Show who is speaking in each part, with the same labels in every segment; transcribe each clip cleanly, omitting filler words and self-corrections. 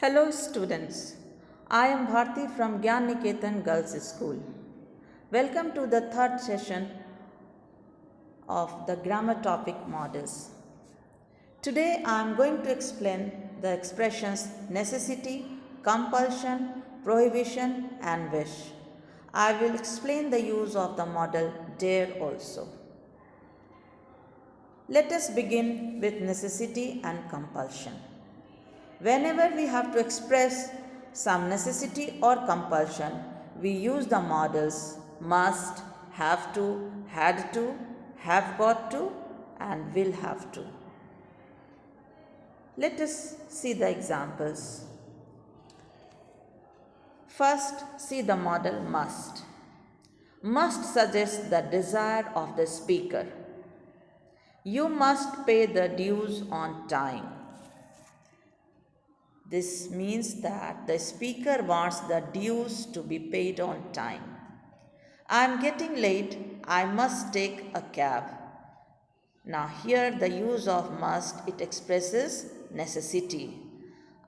Speaker 1: Hello students, I am Bharti from Gyan Niketan Girls School. Welcome to the third session of the grammar topic models. Today I am going to explain the expressions necessity, compulsion, prohibition and wish. I will explain the use of the model dare also. Let us begin with necessity and compulsion. Whenever we have to express some necessity or compulsion, we use the models must, have to, had to, have got to, and will have to. Let us see the examples. First, see the model must. Must suggests the desire of the speaker. You must pay the dues on time. This means that the speaker wants the dues to be paid on time. I am getting late, I must take a cab. Now here the use of must, it expresses necessity.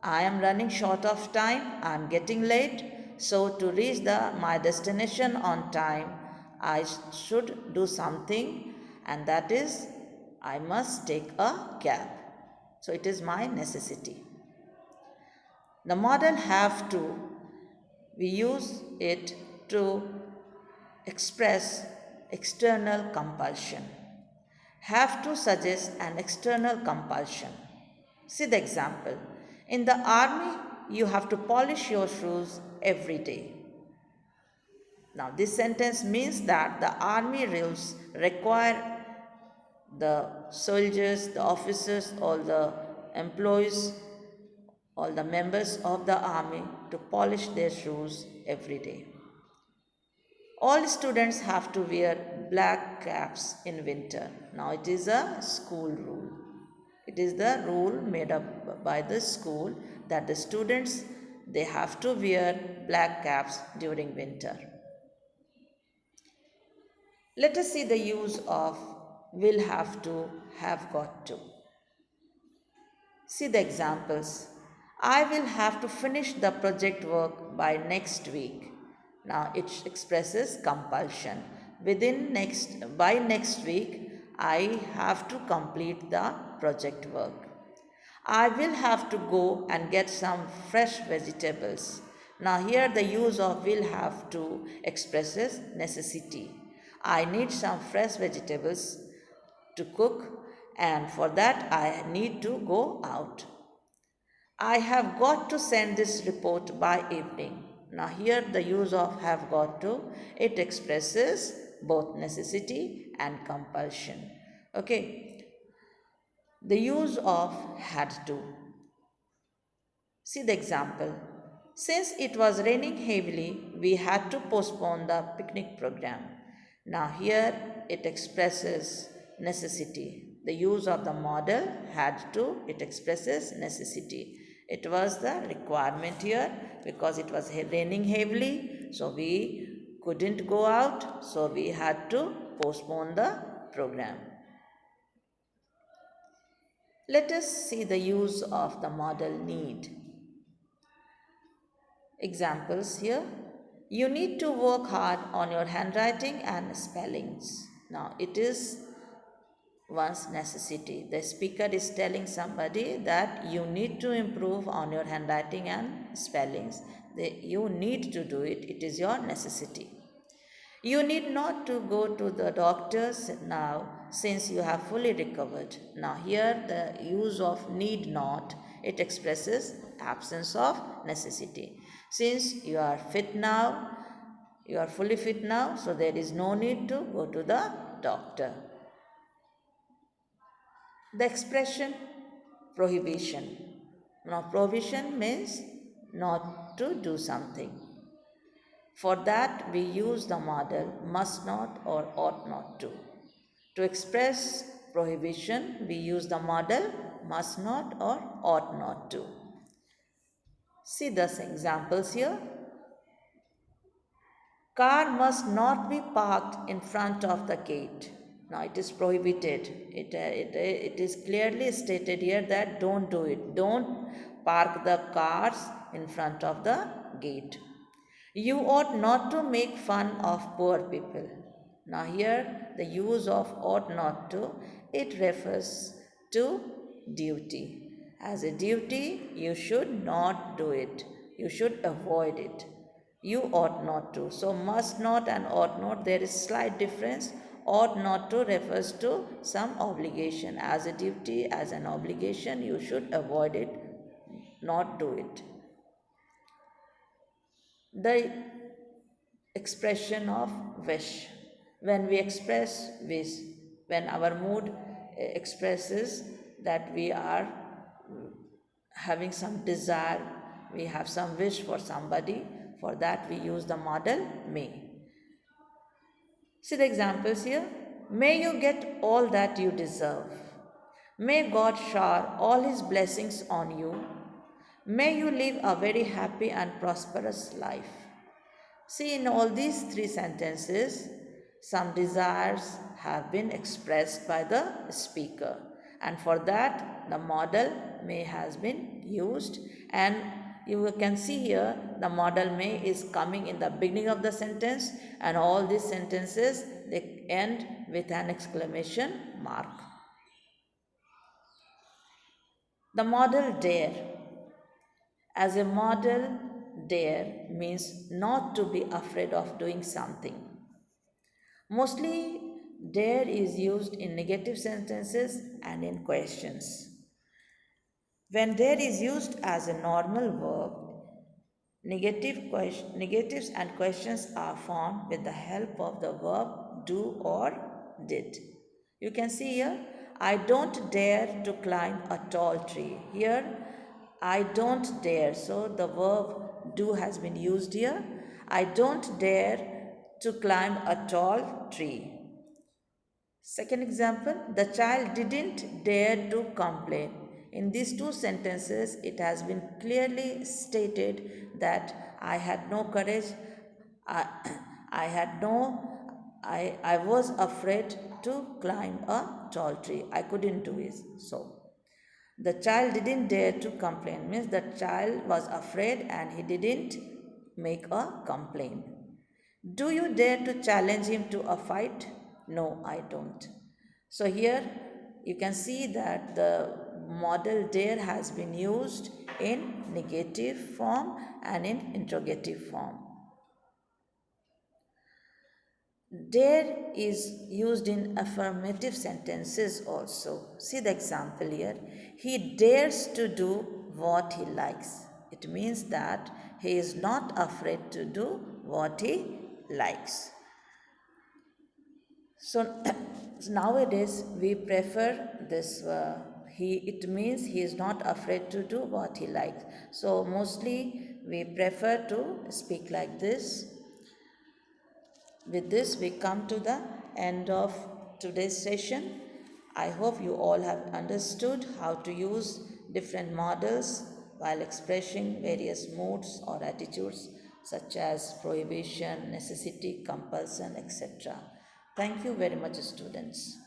Speaker 1: I am running short of time, I am getting late, so to reach my destination on time, I should do something, and that is I must take a cab. So it is my necessity. The model have to, we use it to express external compulsion. Have to suggests an external compulsion. See the example. In the army, you have to polish your shoes every day. Now, this sentence means that the army rules require the soldiers, the officers, all the employees, all the members of the army to polish their shoes every day. All students have to wear black caps in winter. Now it is a school rule. It is the rule made up by the school that the students they have to wear black caps during winter. Let us see the use of will have to, have got to. See the examples. I will have to finish the project work by next week. Now it expresses compulsion. By next week, I have to complete the project work. I will have to go and get some fresh vegetables. Now here the use of will have to expresses necessity. I need some fresh vegetables to cook, and for that I need to go out. I have got to send this report by evening. Now here the use of have got to, it expresses both necessity and compulsion. Okay. The use of had to. See the example. Since it was raining heavily, we had to postpone the picnic program. Now here it expresses necessity. The use of the model had to, it expresses necessity. It was the requirement here because it was raining heavily, so we couldn't go out, so we had to postpone the program. Let us see the use of the model need. Examples here. You need to work hard on your handwriting and spellings. Now it is one's necessity. The speaker is telling somebody that you need to improve on your handwriting and spellings. You need to do it. It is your necessity. You need not to go to the doctors now since you have fully recovered. Now here the use of need not, it expresses absence of necessity. Since you are fit now, you are fully fit now, so there is no need to go to the doctor. The expression prohibition. Now prohibition means not to do something. For that we use the model must not or ought not to. To express prohibition we use the model must not or ought not to. See the examples here. Car must not be parked in front of the gate. Now it is prohibited. It is clearly stated here that don't do it. Don't park the cars in front of the gate. You ought not to make fun of poor people. Now, here the use of ought not to, it refers to duty. As a duty, you should not do it, you should avoid it. You ought not to. So, must not and ought not, there is slight difference. Ought not to refers to some obligation. As a duty, as an obligation, you should avoid it, not do it. The expression of wish. When we express wish, when our mood expresses that we are having some desire, we have some wish for somebody, for that we use the modal may. See the examples here. May you get all that you deserve. May God shower all his blessings on you. May you live a very happy and prosperous life. See, in all these three sentences, some desires have been expressed by the speaker, and for that, the modal may has been used. And you can see here the modal may is coming in the beginning of the sentence, and all these sentences they end with an exclamation mark. The modal dare. As a modal, dare means not to be afraid of doing something. Mostly, dare is used in negative sentences and in questions. When dare is used as a normal verb, negatives and questions are formed with the help of the verb do or did. You can see here, I don't dare to climb a tall tree. Here, I don't dare. So the verb do has been used here. I don't dare to climb a tall tree. Second example, the child didn't dare to complain. In these two sentences, it has been clearly stated that I had no courage, I, I had no, I was afraid to climb a tall tree. I couldn't do it. So, the child didn't dare to complain means the child was afraid and he didn't make a complaint. Do you dare to challenge him to a fight? No, I don't. So here you can see that the modal dare has been used in negative form and in interrogative form. Dare is used in affirmative sentences also. See the example here. He dares to do what he likes. It means that he is not afraid to do what he likes. So nowadays we prefer this. It means he is not afraid to do what he likes. So mostly we prefer to speak like this. With this, we come to the end of today's session. I hope you all have understood how to use different models while expressing various moods or attitudes such as prohibition, necessity, compulsion, etc. Thank you very much, students.